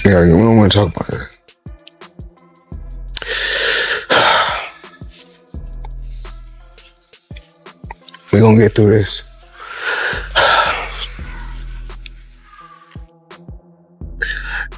Yeah, we don't want to talk about that. We're gonna get through this.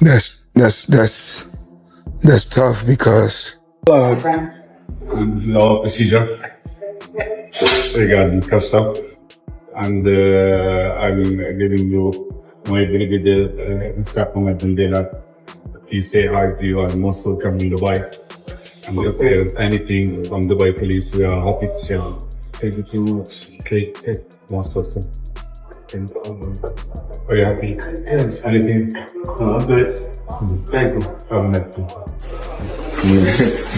That's tough because this is our procedure regarding custom, and I will giving you my very good instruction and dinner. Please say hi to you and most welcome in Dubai. And if there's anything from Dubai police, we are happy to share. Thank you so much. Okay, most welcome. Are you happy? Yes. Anything? No, I'm good. Thank you. Have a nice day.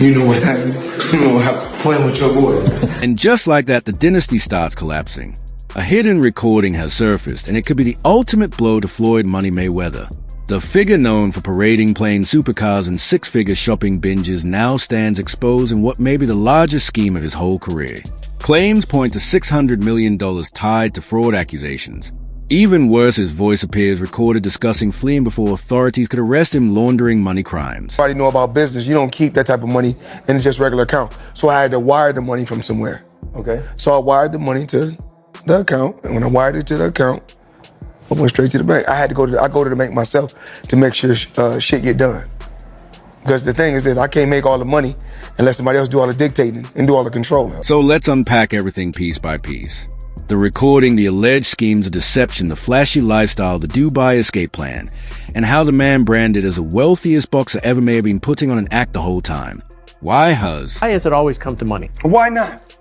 you know what happened. You know how playing with your boy. And just like that, the dynasty starts collapsing. A hidden recording has surfaced, and it could be the ultimate blow to Floyd Money Mayweather. The figure known for parading plain supercars and six-figure shopping binges now stands exposed in what may be the largest scheme of his whole career. Claims point to $600 million tied to fraud accusations. Even worse, his voice appears recorded discussing fleeing before authorities could arrest him laundering money crimes. Everybody know about business. You don't keep that type of money in just regular account. So I had to wire the money from somewhere. Okay. So I wired the money to the account, and when I wired it to the account, I went straight to the bank. I go to the bank myself to make sure shit get done. Because the thing is that I can't make all the money unless somebody else do all the dictating and do all the controlling. So let's unpack everything piece by piece. The recording, the alleged schemes of deception, the flashy lifestyle, the Dubai escape plan, and how the man branded as the wealthiest boxer ever may have been putting on an act the whole time. Why has it always come to money? Why not?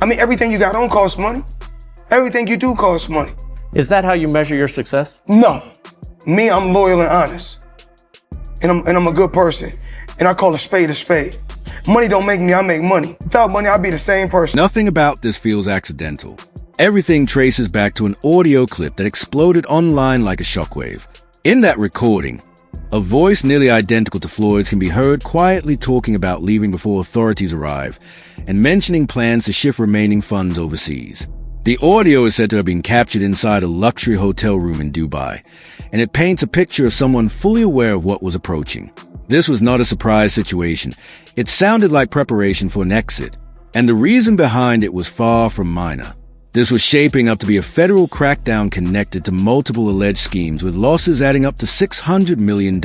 I mean, everything you got on costs money. Everything you do costs money. Is that how you measure your success? No. Me, I'm loyal and honest. And I'm a good person. And I call a spade a spade. Money don't make me, I make money. Without money, I'd be the same person. Nothing about this feels accidental. Everything traces back to an audio clip that exploded online like a shockwave. In that recording, a voice nearly identical to Floyd's can be heard quietly talking about leaving before authorities arrive and mentioning plans to shift remaining funds overseas. The audio is said to have been captured inside a luxury hotel room in Dubai, and it paints a picture of someone fully aware of what was approaching. This was not a surprise situation. It sounded like preparation for an exit, and the reason behind it was far from minor. This was shaping up to be a federal crackdown connected to multiple alleged schemes, with losses adding up to $600 million.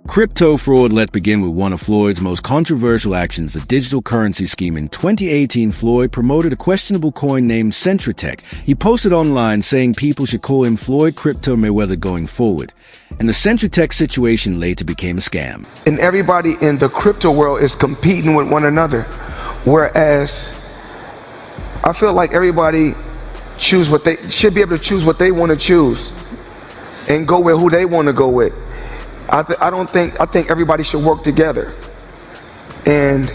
Crypto fraud. Let's begin with one of Floyd's most controversial actions, the digital currency scheme. In 2018, Floyd promoted a questionable coin named Centratech. He posted online saying people should call him Floyd Crypto Mayweather going forward. And the Centratech situation later became a scam. And everybody in the crypto world is competing with one another. Whereas I feel like everybody should be able to choose what they want to choose and go with who they want to go with. I think everybody should work together. And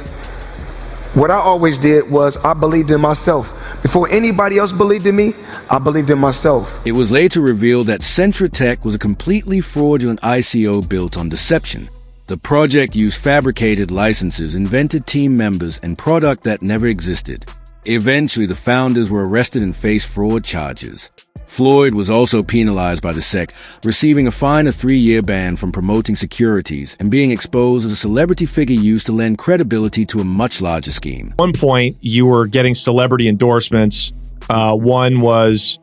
what I always did was I believed in myself. Before anybody else believed in me, I believed in myself. It was later revealed that Centratech was a completely fraudulent ICO built on deception. The project used fabricated licenses, invented team members, and product that never existed. Eventually, the founders were arrested and faced fraud charges. Floyd was also penalized by the SEC, receiving a fine of 3-year ban from promoting securities and being exposed as a celebrity figure used to lend credibility to a much larger scheme. At one point, you were getting celebrity endorsements. One was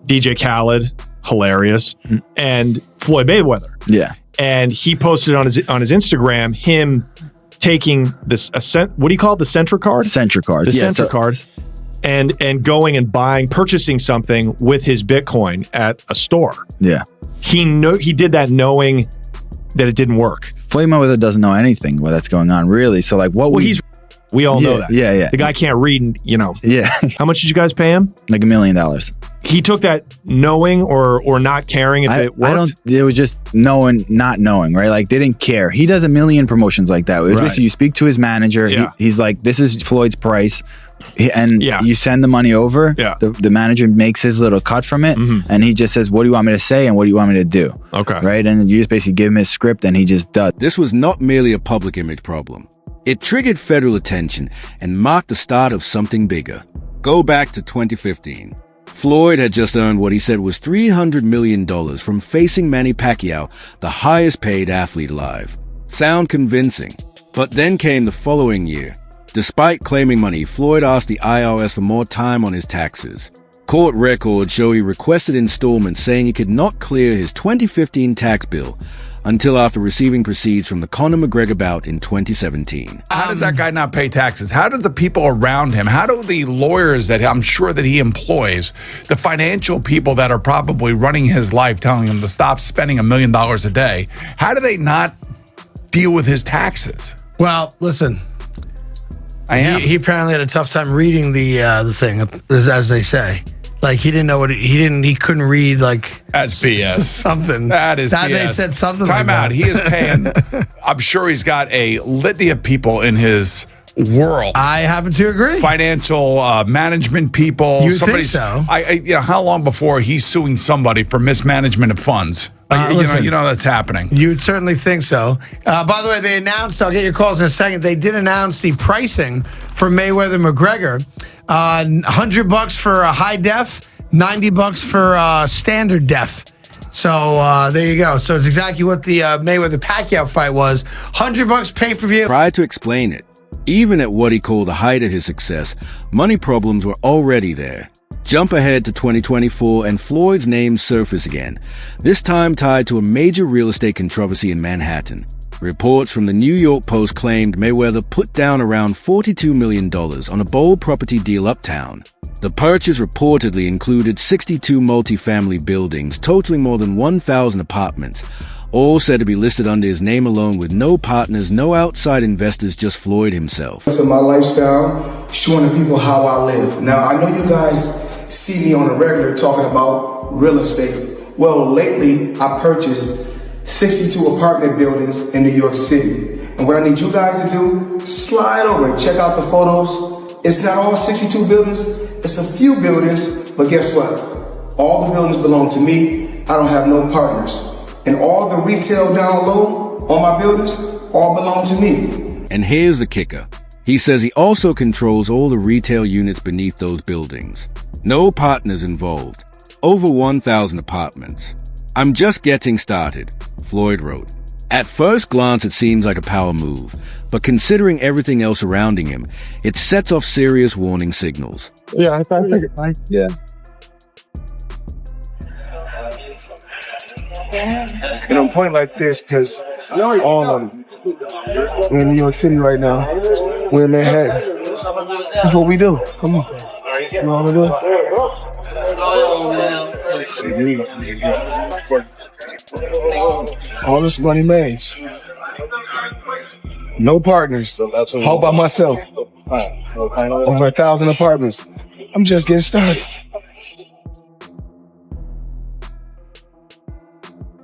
DJ Khaled, hilarious, and Floyd Mayweather. Yeah. And he posted on his Instagram him taking this what do you call it? The Centra card? Centra card. The Centra cards. And going and purchasing something with his Bitcoin at a store. Yeah. He did that knowing that it didn't work. Floyd Mayweather doesn't know anything that's going on, really. So like We all know that. Yeah. The guy can't read, Yeah. How much did you guys pay him? Like $1 million. He took that knowing or not caring if it worked? It was just not knowing, right? Like they didn't care. He does a million promotions like that. It was basically you speak to his manager. Yeah. He's like, this is Floyd's price. And you send the money over. Yeah. The manager makes his little cut from it. And he just says, what do you want me to say? And what do you want me to do? Okay. Right. And you just basically give him his script and he just does. This was not merely a public image problem. It triggered federal attention and marked the start of something bigger. Go back to 2015. Floyd had just earned what he said was $300 million from facing Manny Pacquiao, the highest paid athlete alive. Sound convincing. But then came the following year. Despite claiming money, Floyd asked the IRS for more time on his taxes. Court records show he requested installments saying he could not clear his 2015 tax bill until after receiving proceeds from the Conor McGregor bout in 2017. How does that guy not pay taxes? How does the people around him, how do the lawyers that I'm sure that he employs, the financial people that are probably running his life, telling him to stop spending $1 million a day, how do they not deal with his taxes? Well, listen, he apparently had a tough time reading the thing, as they say. Like he didn't know what he couldn't read that's BS. Something. That is BS. They said something Time like out. that. He is paying. I'm sure he's got a litany of people in his world. I happen to agree. Financial management people. You think so? How long before he's suing somebody for mismanagement of funds? Listen, you know that's happening. You'd certainly think so. By the way, they announced, I'll get your calls in a second, they did announce the pricing for Mayweather-McGregor. $100 for a high def, $90 for standard def. So there you go. So it's exactly what the Mayweather-Pacquiao fight was. $100 pay-per-view. Tried to explain it. Even at what he called the height of his success, money problems were already there. Jump ahead to 2024 and Floyd's name surfaced again, this time tied to a major real estate controversy in Manhattan. Reports from the New York Post claimed Mayweather put down around $42 million on a bold property deal uptown. The purchase reportedly included 62 multifamily buildings totaling more than 1,000 apartments, all said to be listed under his name alone with no partners, no outside investors, just Floyd himself. To my lifestyle, showing the people how I live. Now, I know you guys see me on a regular talking about real estate. Well, lately I purchased 62 apartment buildings in New York City. And what I need you guys to do, slide over and check out the photos. It's not all 62 buildings, it's a few buildings, but guess what? All the buildings belong to me. I don't have no partners. And all the retail down low on my buildings all belong to me. And here's the kicker. He says he also controls all the retail units beneath those buildings. No partners involved. Over 1,000 apartments. I'm just getting started, Floyd wrote. At first glance, it seems like a power move, but considering everything else surrounding him, it sets off serious warning signals. Yeah, I figured. Yeah. And I'm pointing like this because all of them. We're in New York City right now. We're in Manhattan. That's what we do. Come on. You know what I'm doing? All this money made. No partners. All by myself. Over 1,000 apartments. I'm just getting started.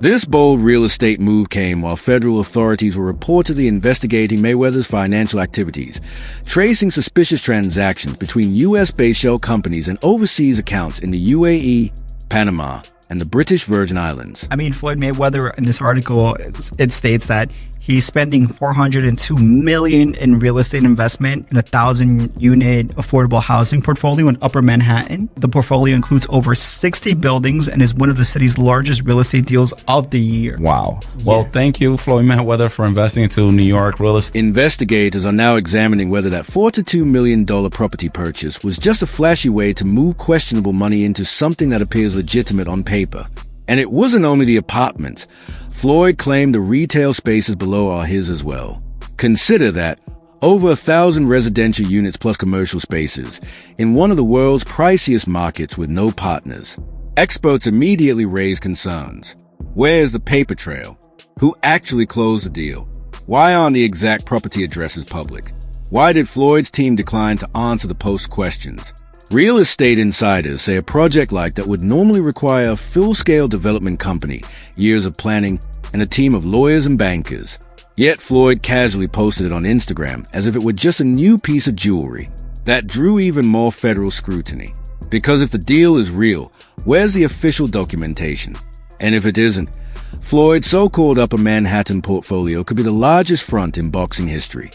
This bold real estate move came while federal authorities were reportedly investigating Mayweather's financial activities, tracing suspicious transactions between U.S.-based shell companies and overseas accounts in the UAE, Panama, and the British Virgin Islands. I mean, Floyd Mayweather, in this article, it states that he's spending $402 million in real estate investment in a 1,000-unit affordable housing portfolio in Upper Manhattan. The portfolio includes over 60 buildings and is one of the city's largest real estate deals of the year. Wow. Well, thank you, Floyd Mayweather, for investing into New York real estate. Investigators are now examining whether that $42 million property purchase was just a flashy way to move questionable money into something that appears legitimate on paper. And it wasn't only the apartments. Floyd claimed the retail spaces below are his as well. Consider that, over 1,000 residential units plus commercial spaces, in one of the world's priciest markets with no partners. Experts immediately raised concerns. Where's the paper trail? Who actually closed the deal? Why aren't the exact property addresses public? Why did Floyd's team decline to answer the post questions? Real estate insiders say a project like that would normally require a full-scale development company, years of planning, and a team of lawyers and bankers. Yet Floyd casually posted it on Instagram as if it were just a new piece of jewelry. That drew even more federal scrutiny. Because if the deal is real, where's the official documentation? And if it isn't, Floyd's so-called Upper Manhattan portfolio could be the largest front in boxing history.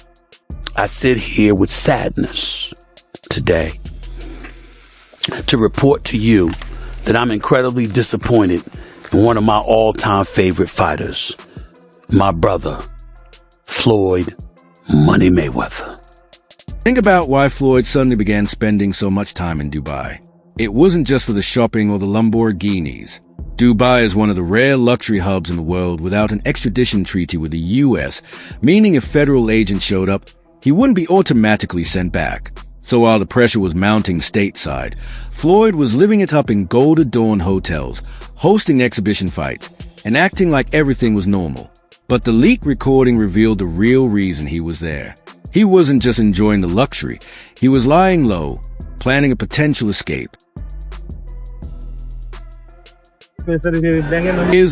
I sit here with sadness today to report to you that I'm incredibly disappointed in one of my all-time favorite fighters, my brother, Floyd Money Mayweather. Think about why Floyd suddenly began spending so much time in Dubai. It wasn't just for the shopping or the Lamborghinis. Dubai is one of the rare luxury hubs in the world without an extradition treaty with the US, meaning if federal agents showed up, he wouldn't be automatically sent back. So while the pressure was mounting stateside, Floyd was living it up in gold-adorned hotels, hosting exhibition fights, and acting like everything was normal. But the leaked recording revealed the real reason he was there. He wasn't just enjoying the luxury, he was lying low, planning a potential escape. Here's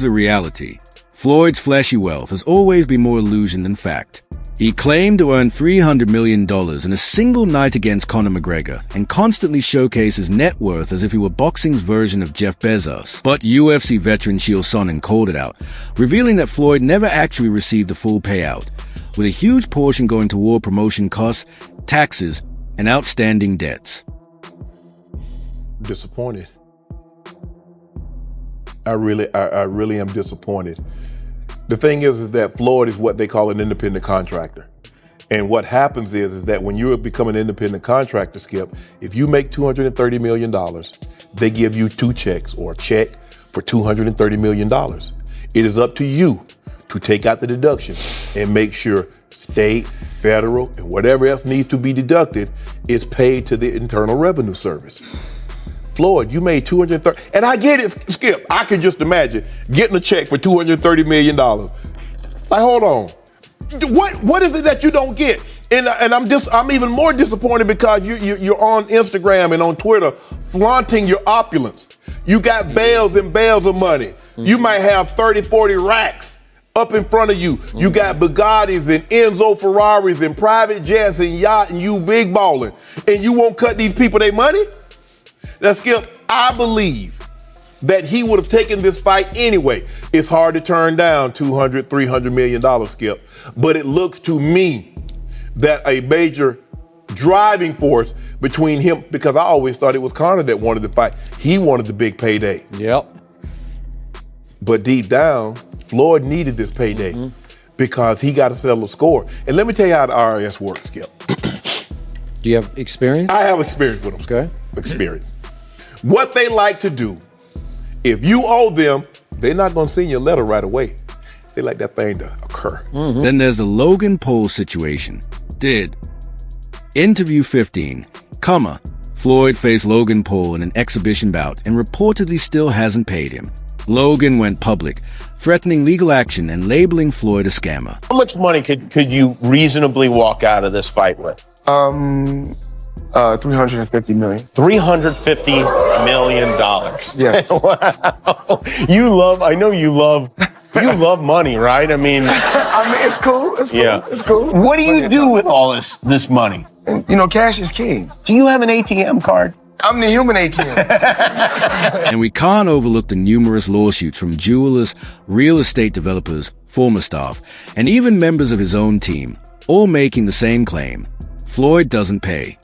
the reality. Floyd's flashy wealth has always been more illusion than fact. He claimed to earn $300 million in a single night against Conor McGregor and constantly showcased his net worth as if he were boxing's version of Jeff Bezos. But UFC veteran Chael Sonnen called it out, revealing that Floyd never actually received the full payout, with a huge portion going toward promotion costs, taxes, and outstanding debts. Disappointed. I really am disappointed. The thing is that Floyd is what they call an independent contractor. And what happens is that when you become an independent contractor, Skip, if you make $230 million, they give you two checks or a check for $230 million. It is up to you to take out the deduction and make sure state, federal, and whatever else needs to be deducted is paid to the Internal Revenue Service. Floyd, you made $230, and I get it, Skip. I can just imagine getting a check for $230 million. Like, hold on, what is it that you don't get? And I'm even more disappointed because you're on Instagram and on Twitter flaunting your opulence. You got bales and bales of money. You might have 30, 40 racks up in front of you. You got Bugattis and Enzo Ferraris and private jets and yacht, and you big balling, and you won't cut these people their money? Now, Skip, I believe that he would have taken this fight anyway. It's hard to turn down $200, $300 million, Skip. But it looks to me that a major driving force between him, because I always thought it was Conor that wanted the fight. He wanted the big payday. Yep. But deep down, Floyd needed this payday because he got to settle a score. And let me tell you how the IRS works, Skip. Do you have experience? I have experience with them. Okay. Experience. What they like to do, if you owe them, they're not going to send you a letter right away. They like that thing to occur. Then there's the Logan Paul situation. Interview 15. Floyd faced Logan Paul in an exhibition bout and reportedly still hasn't paid him. Logan went public, threatening legal action and labeling Floyd a scammer. How much money could you reasonably walk out of this fight with? 350 million. $350 million. Yes. Wow. I know you love money, right? I mean, it's cool. It's cool. Yeah. It's cool. What do you do with all this money? And, cash is king. Do you have an ATM card? I'm the human ATM. And we can't overlook the numerous lawsuits from jewelers, real estate developers, former staff, and even members of his own team, all making the same claim. Floyd doesn't pay.